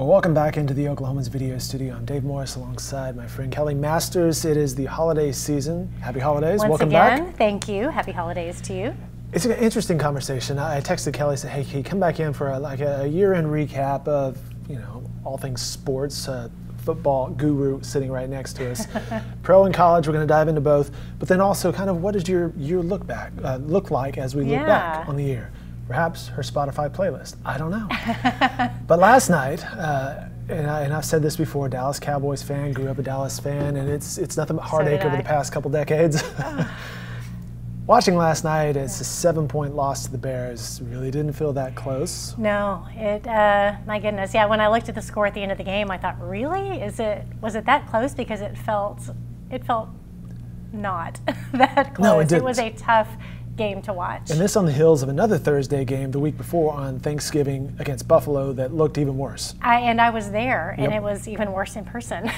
Well, welcome back into the Oklahoman's video studio. I'm Dave Morris alongside my friend Kelly Masters. It is the holiday season. Happy holidays. Welcome back. Thank you. Happy holidays to you. It's an interesting conversation. I texted Kelly, said, hey, can you come back in for a year-end recap of, all things sports, football guru sitting right next to us. Pro and college, we're going to dive into both. But then also kind of what does your year look like as we look back on the year? Perhaps her Spotify playlist. I don't know. But last night, and I've said this before, Dallas Cowboys fan, grew up a Dallas fan, and it's nothing but heartache over the past couple decades. Watching last night, it's a 7-point loss to the Bears. Really didn't feel that close. No, my goodness. Yeah, when I looked at the score at the end of the game, I thought, really? Was it that close? Because it felt not that close. No, it didn't. It was a tough game to watch. And this on the heels of another Thursday game the week before on Thanksgiving against Buffalo that looked even worse. I was there, and it was even worse in person.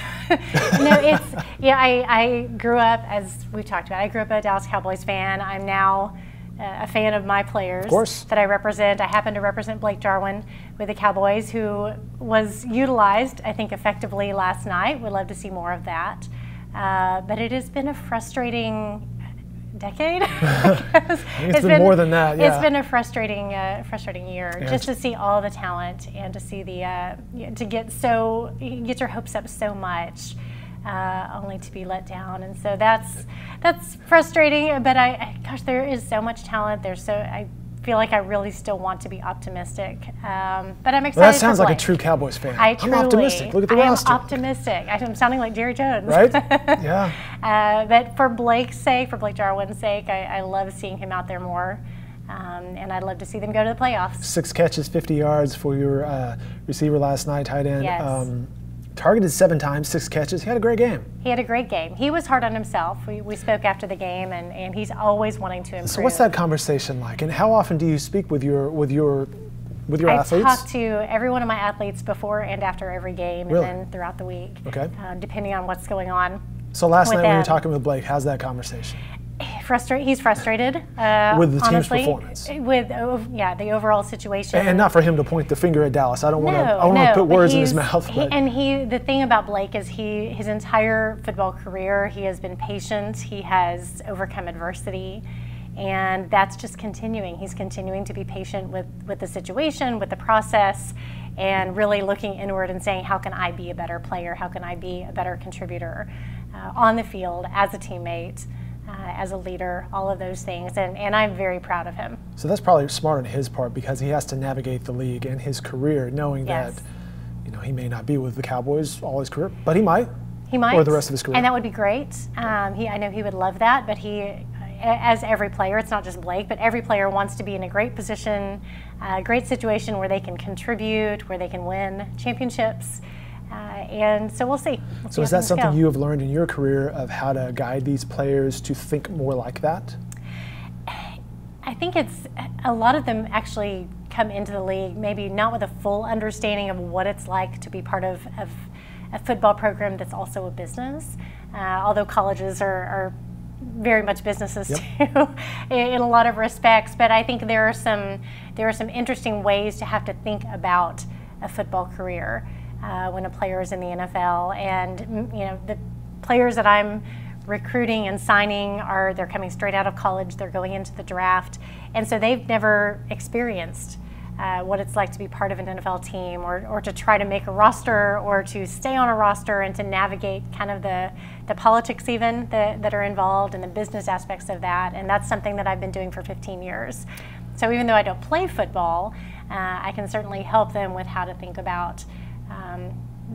I grew up, as we've talked about, I grew up a Dallas Cowboys fan. I'm now a fan of my players that I represent. I happen to represent Blake Jarwin with the Cowboys, who was utilized, I think, effectively last night. We'd love to see more of that. But it has been a frustrating decade. It's been more than that. Yeah. It's been a frustrating year, just to see all the talent and to see to get your hopes up so much, only to be let down. And so that's frustrating. But gosh, there is so much talent. I feel like I really still want to be optimistic. But I'm excited. Well, that sounds like a true Cowboys fan. I'm optimistic. Look at the roster. I'm optimistic. I'm sounding like Jerry Jones. Right? Yeah. But for Blake's sake, for Blake Jarwin's sake, I love seeing him out there more. And I'd love to see them go to the playoffs. 6 catches, 50 yards for your receiver last night, tight end. Yes. Targeted 7 times, 6 catches. He had a great game. He had a great game. He was hard on himself. We spoke after the game, and he's always wanting to improve. So what's that conversation like? And how often do you speak with your athletes? I talk to every one of my athletes before and after every game, Really? and then throughout the week, depending on what's going on. So last night when you were talking with Blake, how's that conversation? He's frustrated with the team's honestly, performance. With the overall situation, and not for him to point the finger at Dallas. I don't want to put words in his mouth. The thing about Blake is his entire football career he has been patient. He has overcome adversity, and that's just continuing. He's continuing to be patient with the situation, with the process, and really looking inward and saying, how can I be a better player? How can I be a better contributor on the field as a teammate? As a leader, all of those things, and I'm very proud of him. So that's probably smart on his part, because he has to navigate the league and his career, knowing that he may not be with the Cowboys all his career, but he might. He might. Or the rest of his career. And that would be great. I know he would love that, but as every player, it's not just Blake, but every player wants to be in a great position, a great situation where they can contribute, where they can win championships. And so we'll see. So is that something you have learned in your career, of how to guide these players to think more like that? I think a lot of them actually come into the league maybe not with a full understanding of what it's like to be part of a football program that's also a business. Although colleges are very much businesses too, in a lot of respects. But I think there are some interesting ways to have to think about a football career. When a player is in the NFL, and the players that I'm recruiting and signing they're coming straight out of college, they're going into the draft, and so they've never experienced what it's like to be part of an NFL team, or to try to make a roster, or to stay on a roster, and to navigate kind of the politics even that are involved, and the business aspects of that. And that's something that I've been doing for 15 years. So even though I don't play football, I can certainly help them with how to think about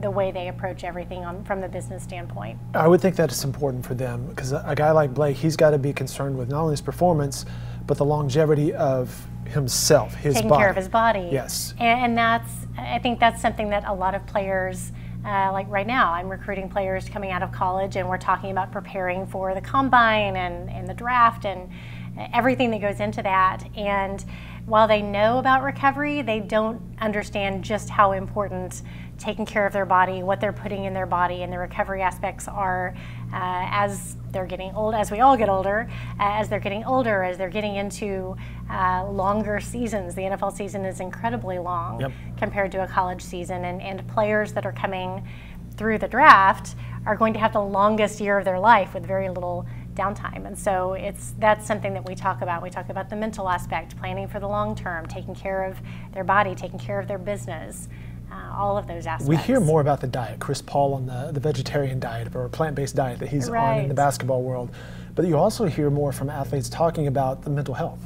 the way they approach everything from the business standpoint. I would think that it's important for them, because a guy like Blake, he's got to be concerned with not only his performance, but the longevity of himself, his body. Taking care of his body. Yes. And I think that's something that a lot of players, like right now, I'm recruiting players coming out of college, and we're talking about preparing for the combine and the draft and everything that goes into that. And while they know about recovery, they don't understand just how important taking care of their body, what they're putting in their body, and the recovery aspects are as they're getting old, as we all get older, as they're getting older, as they're getting into longer seasons. The NFL season is incredibly long compared to a college season, and players that are coming through the draft are going to have the longest year of their life with very little downtime. And so that's something that we talk about. We talk about the mental aspect, planning for the long term, taking care of their body, taking care of their business, all of those aspects. We hear more about the diet. Chris Paul on the vegetarian diet or plant-based diet that he's on in the basketball world. But you also hear more from athletes talking about the mental health.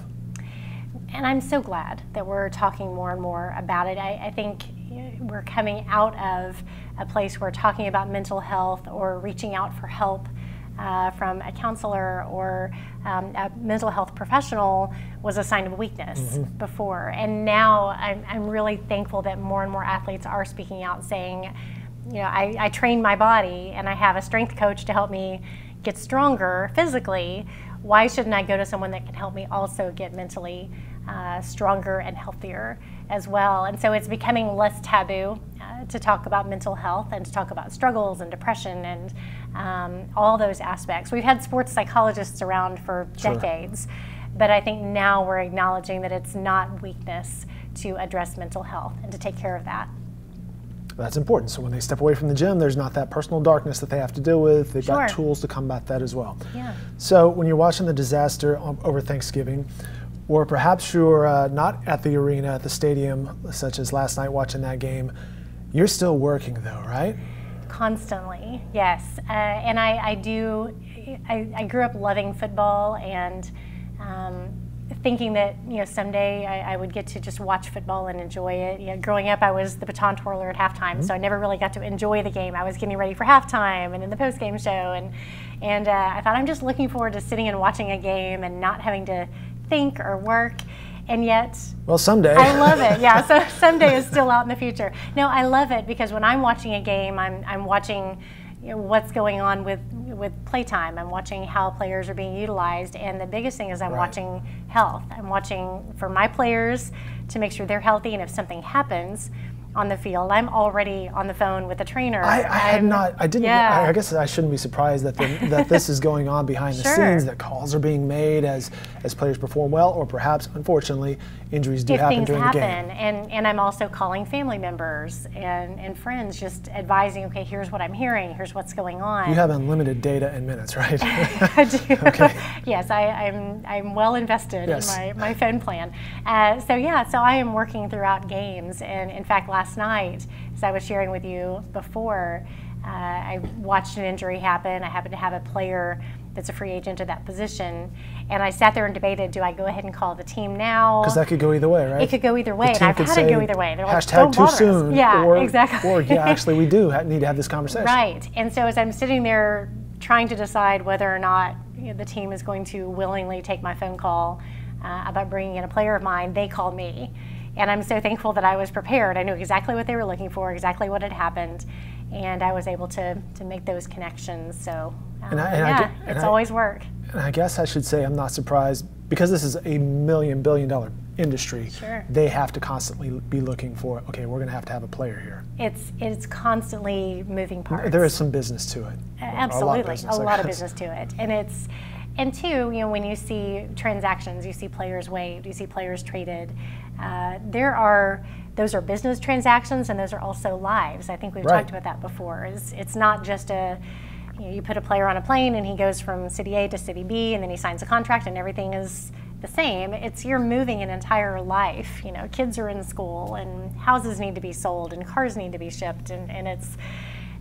And I'm so glad that we're talking more and more about it. I think we're coming out of a place where talking about mental health or reaching out for help from a counselor or a mental health professional was a sign of weakness before. And now I'm really thankful that more and more athletes are speaking out saying, you know, I train my body and I have a strength coach to help me get stronger physically. Why shouldn't I go to someone that can help me also get mentally stronger and healthier as well? And so it's becoming less taboo to talk about mental health and to talk about struggles and depression and all those aspects. We've had sports psychologists around for decades, but I think now we're acknowledging that it's not weakness to address mental health and to take care of that. That's important. So when they step away from the gym, there's not that personal darkness that they have to deal with. They've got tools to combat that as well. Yeah. So when you're watching the disaster over Thanksgiving, or perhaps you're not at the arena, at the stadium, such as last night watching that game, you're still working though, right? Constantly, yes. And I grew up loving football and thinking that, you know, someday I would get to just watch football and enjoy it. You know, growing up, I was the baton twirler at halftime, so I never really got to enjoy the game. I was getting ready for halftime and in the post-game show, and I thought I'm just looking forward to sitting and watching a game and not having to think or work. And yet, well, someday. I love it. Yeah, so someday is still out in the future. No, I love it because when I'm watching a game, I'm watching, you know, what's going on with playtime. I'm watching how players are being utilized, and the biggest thing is I'm watching health. I'm watching for my players to make sure they're healthy, and if something happens on the field, I'm already on the phone with the trainer. I guess I shouldn't be surprised that that this is going on behind the scenes, that calls are being made as players perform well, or perhaps, unfortunately, injuries do happen during the game. And I'm also calling family members and friends, just advising, okay, here's what I'm hearing, here's what's going on. You have unlimited data and minutes, right? I do. Okay. Yes, I'm well invested in my phone plan. So I am working throughout games, and in fact, last night, as I was sharing with you before, I watched an injury happen. I happened to have a player that's a free agent at that position, and I sat there and debated, do I go ahead and call the team now? Because that could go either way, right? It could go either way, and I've had it go either way. They're like, hashtag too soon. Yeah, exactly. Or yeah, actually we do need to have this conversation. Right, and so as I'm sitting there trying to decide whether or not, you know, the team is going to willingly take my phone call about bringing in a player of mine, they called me. And I'm so thankful that I was prepared. I knew exactly what they were looking for, exactly what had happened, and I was able to make those connections. So it's always work. And I guess I should say I'm not surprised, because this is a $1 billion industry. Sure. They have to constantly be looking for, okay, we're going to have a player here. It's constantly moving parts. There is some business to it. Absolutely, a lot of business to it, and two, you know, when you see transactions, you see players waived, you see players traded. Those are business transactions, and those are also lives. I think we've talked about that before. It's not just you put a player on a plane and he goes from city A to city B, and then he signs a contract and everything is the same. It's you're moving an entire life. You know, kids are in school, and houses need to be sold, and cars need to be shipped, and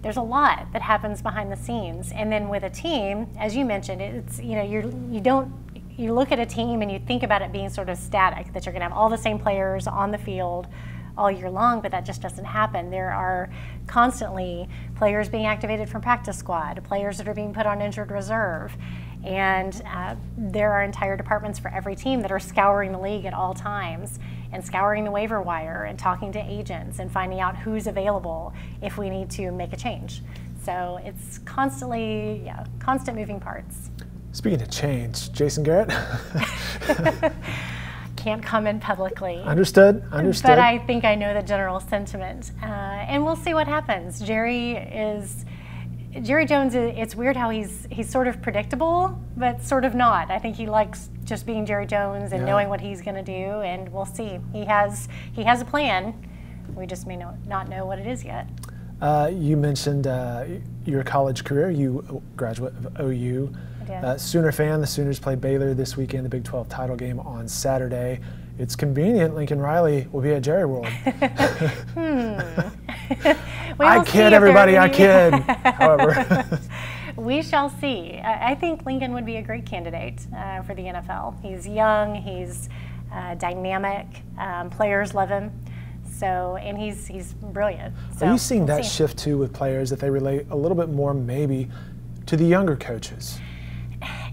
there's a lot that happens behind the scenes. And then with a team, as you mentioned, it's, you know, you look at a team and you think about it being sort of static, that you're going to have all the same players on the field all year long, but that just doesn't happen. There are constantly players being activated from practice squad, players that are being put on injured reserve, and there are entire departments for every team that are scouring the league at all times and scouring the waiver wire and talking to agents and finding out who's available if we need to make a change. So it's constantly, constant moving parts. Speaking of change, Jason Garrett. can't comment publicly. Understood. Understood. But I think I know the general sentiment, and we'll see what happens. Jerry Jones. It's weird how he's sort of predictable, but sort of not. I think he likes just being Jerry Jones and knowing what he's going to do, and we'll see. He has a plan. We just may not know what it is yet. You mentioned your college career. You graduate of OU. Sooner fan. The Sooners play Baylor this weekend, the Big 12 title game on Saturday. It's convenient. Lincoln Riley will be at Jerry World. I kid, everybody. I kid. However, we shall see. I think Lincoln would be a great candidate for the NFL. He's young. He's dynamic. Players love him. So, and he's brilliant. So are you seeing that shift too with players, that they relate a little bit more maybe to the younger coaches?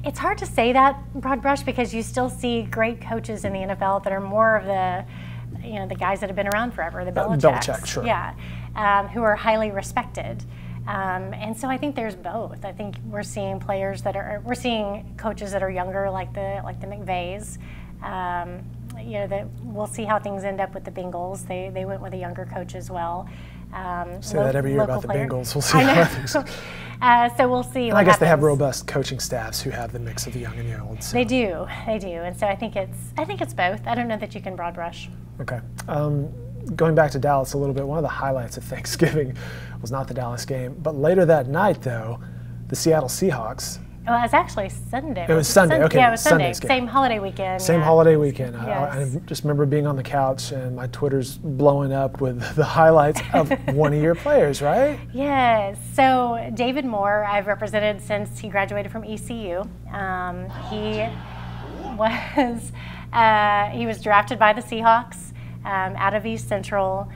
It's hard to say that, broad brush, because you still see great coaches in the NFL that are more of the, the guys that have been around forever, the Belichick, sure. Yeah, who are highly respected. And so I think there's both. I think we're seeing we're seeing coaches that are younger, like the McVays. We'll see how things end up with the Bengals. They went with a younger coach as well. Say that every year about the Bengals. We'll see how things. So we'll see. I guess they have robust coaching staffs who have the mix of the young and the old. So. They do, and so I think it's both. I don't know that you can broad brush. Okay. Going back to Dallas a little bit, one of the highlights of Thanksgiving was not the Dallas game, but later that night, though, the Seattle Seahawks. Well, it was actually Sunday. It was Sunday. Okay. Yeah, it was Sunday. Sunday's game. Same holiday weekend. Same holiday weekend. Yes. I just remember being on the couch and my Twitter's blowing up with the highlights of one of your players, right? Yes. So David Moore, I've represented since he graduated from ECU. He was drafted by the Seahawks out of East Central.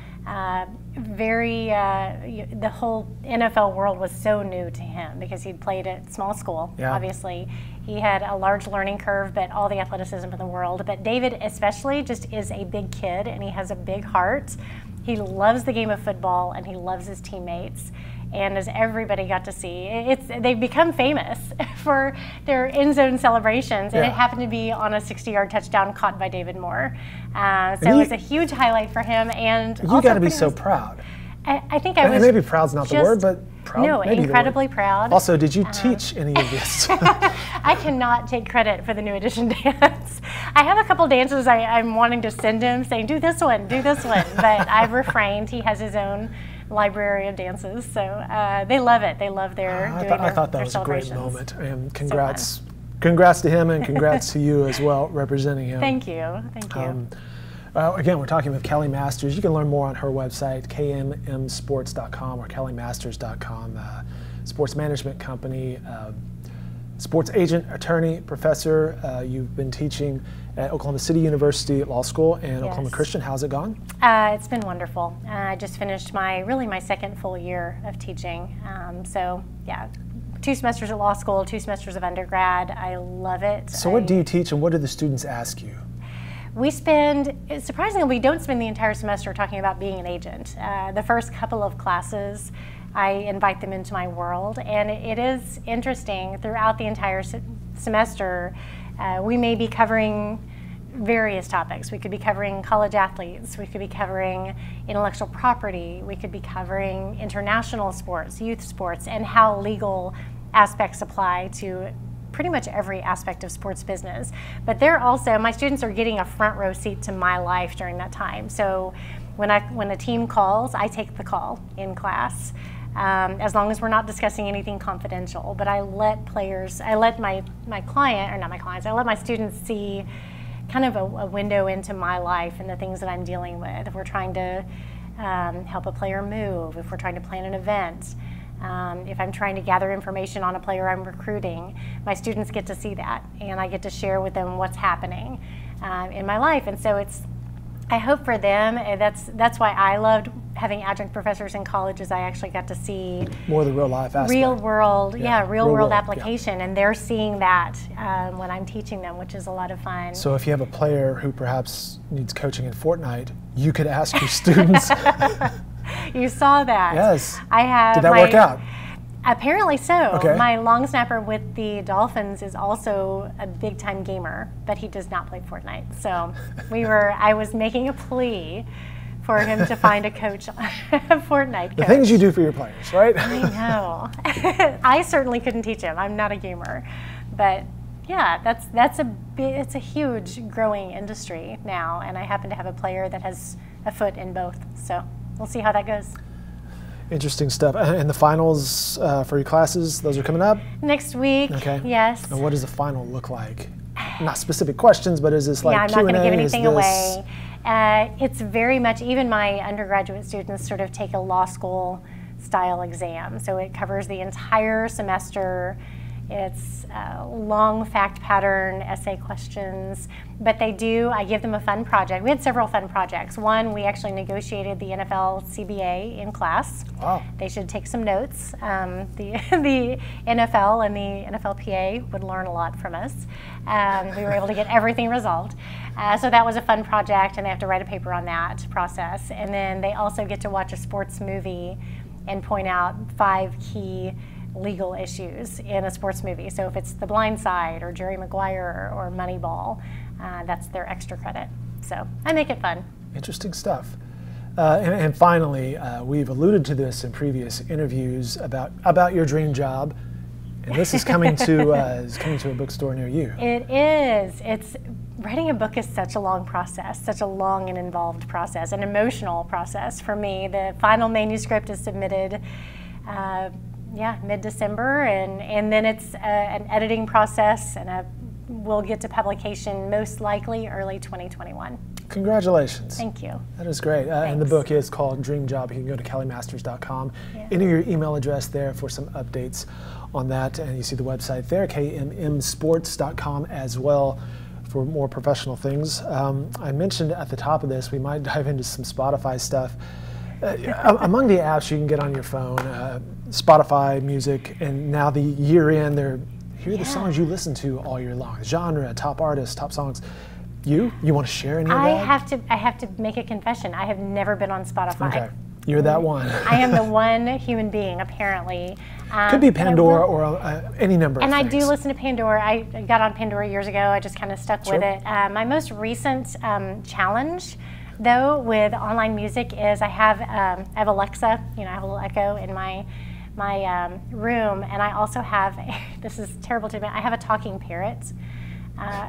The whole NFL world was so new to him because he'd played at small school, obviously. He had a large learning curve, but all the athleticism in the world. But David especially just is a big kid, and he has a big heart. He loves the game of football, and he loves his teammates. And as everybody got to see, they've become famous for their end zone celebrations, and it happened to be on a 60-yard touchdown caught by David Moore. So it was a huge highlight for him. And you got to be so proud. I think I was. Maybe proud's not the word, but proud. No, incredibly proud. Also, did you teach any of this? I cannot take credit for the New Edition dance. I have a couple dances I'm wanting to send him, saying, do this one, but I've refrained. He has his own library of dances, so they love it. They love I thought that was a great moment, and congrats to him, and congrats to you as well, representing him. Thank you. Again, we're talking with Kelly Masters. You can learn more on her website, kmmsports.com or kellymasters.com. Sports management company, sports agent, attorney, professor. You've been teaching at Oklahoma City University Law School and Oklahoma Christian. How's it gone? It's been wonderful. I just finished my second full year of teaching. 2 semesters at law school, 2 semesters of undergrad. I love it. So what do you teach, and what do the students ask you? Surprisingly, we don't spend the entire semester talking about being an agent. The first couple of classes, I invite them into my world, and it is interesting. Throughout the entire semester, we may be covering various topics. We could be covering college athletes, we could be covering intellectual property, we could be covering international sports, youth sports, and how legal aspects apply to pretty much every aspect of sports business. But my students are getting a front row seat to my life during that time. So when a team calls, I take the call in class, as long as we're not discussing anything confidential. But I let my students see kind of a window into my life and the things that I'm dealing with. If we're trying to help a player move, if we're trying to plan an event, if I'm trying to gather information on a player I'm recruiting, my students get to see that, and I get to share with them what's happening in my life. And so I hope for them, that's why I loved having adjunct professors in colleges. I actually got to see more of the real life aspect. Real world application, and they're seeing that when I'm teaching them, which is a lot of fun. So if you have a player who perhaps needs coaching in Fortnite, you could ask your students. You saw that. Yes. I have. Did that work out? Apparently so. Okay. My long snapper with the Dolphins is also a big time gamer, but he does not play Fortnite. So I was making a plea for him to find a coach, a Fortnite coach. The things you do for your players, right? I know. I certainly couldn't teach him. I'm not a gamer, but yeah, it's a huge growing industry now, and I happen to have a player that has a foot in both. So we'll see how that goes. Interesting stuff. And the finals for your classes, those are coming up? Next week, okay. Yes. And what does the final look like? Not specific questions, but is this like I'm Q&A? not going to give anything away. It's very much, even my undergraduate students sort of take a law school style exam. So it covers the entire semester. It's long fact pattern essay questions, but I give them a fun project. We had several fun projects. One, we actually negotiated the NFL CBA in class. Wow. They should take some notes. The NFL and the NFLPA would learn a lot from us. We were able to get everything resolved. So that was a fun project, and they have to write a paper on that process. And then they also get to watch a sports movie and point out 5 key legal issues in a sports movie. So if it's The Blind Side or Jerry Maguire or Moneyball, that's their extra credit. So I make it fun. Interesting stuff. And finally, we've alluded to this in previous interviews about your dream job, and this is coming to a bookstore near you. It is. Writing a book is such a long process, such a long and involved process, an emotional process for me. The final manuscript is submitted mid-December, and then it's an editing process, and we'll get to publication most likely early 2021. Congratulations. Thank you. That is great. And the book is called Dream Job. You can go to kellymasters.com. Yeah. Enter your email address there for some updates on that, and you see the website there, kmmsports.com as well, for more professional things. I mentioned at the top of this, we might dive into some Spotify stuff. Among the apps you can get on your phone, Spotify music, and now the year in, here are the songs you listen to all year long. Genre, top artists, top songs. You want to share any of that? I have to make a confession. I have never been on Spotify. Okay, you're that one. I am the one human being, apparently. Could be Pandora or any number of things. And I do listen to Pandora. I got on Pandora years ago. I just kind of stuck with it. My most recent challenge, though, with online music is I have Alexa. I have a little Echo in my room, and I also have, this is terrible to admit, I have a talking parrot.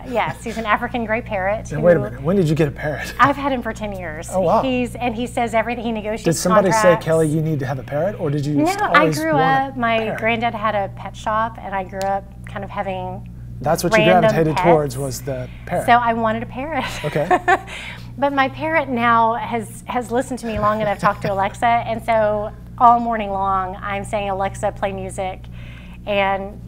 Yes, he's an African gray parrot. Now, wait a minute. When did you get a parrot? I've had him for 10 years. Oh, wow. He says everything. He negotiates Did somebody contracts. say, Kelly, you need to have a parrot, or did you No, always I grew want up, a my parrot? granddad had a pet shop, and I grew up kind of having That's what you random gravitated pets. towards, was the parrot. So I wanted a parrot. Okay. But my parrot now has listened to me long enough, talked to Alexa, and so all morning long I'm saying, Alexa, play music, and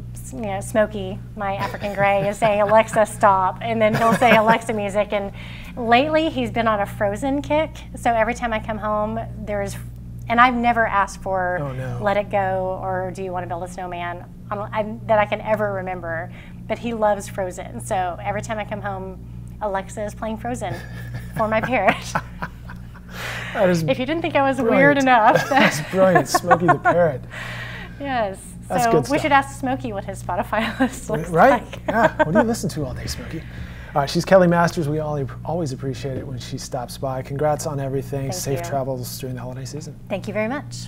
Smokey, my African gray, is saying, Alexa, stop, and then he'll say Alexa music. And lately he's been on a Frozen kick, so every time I come home and I've never asked for Let It Go or Do You Want to Build a Snowman that I can ever remember, but he loves Frozen, so every time I come home, Alexa is playing Frozen for my parrot. If you didn't think I was weird enough. That's brilliant. Smokey the parrot. Yes. That's so good we stuff. should ask Smokey what his Spotify list looks Right? like. Yeah. What do you listen to all day, Smokey? All right, she's Kelly Masters. We always appreciate it when she stops by. Congrats on everything. Thank Safe you. travels during the holiday season. Thank you very much.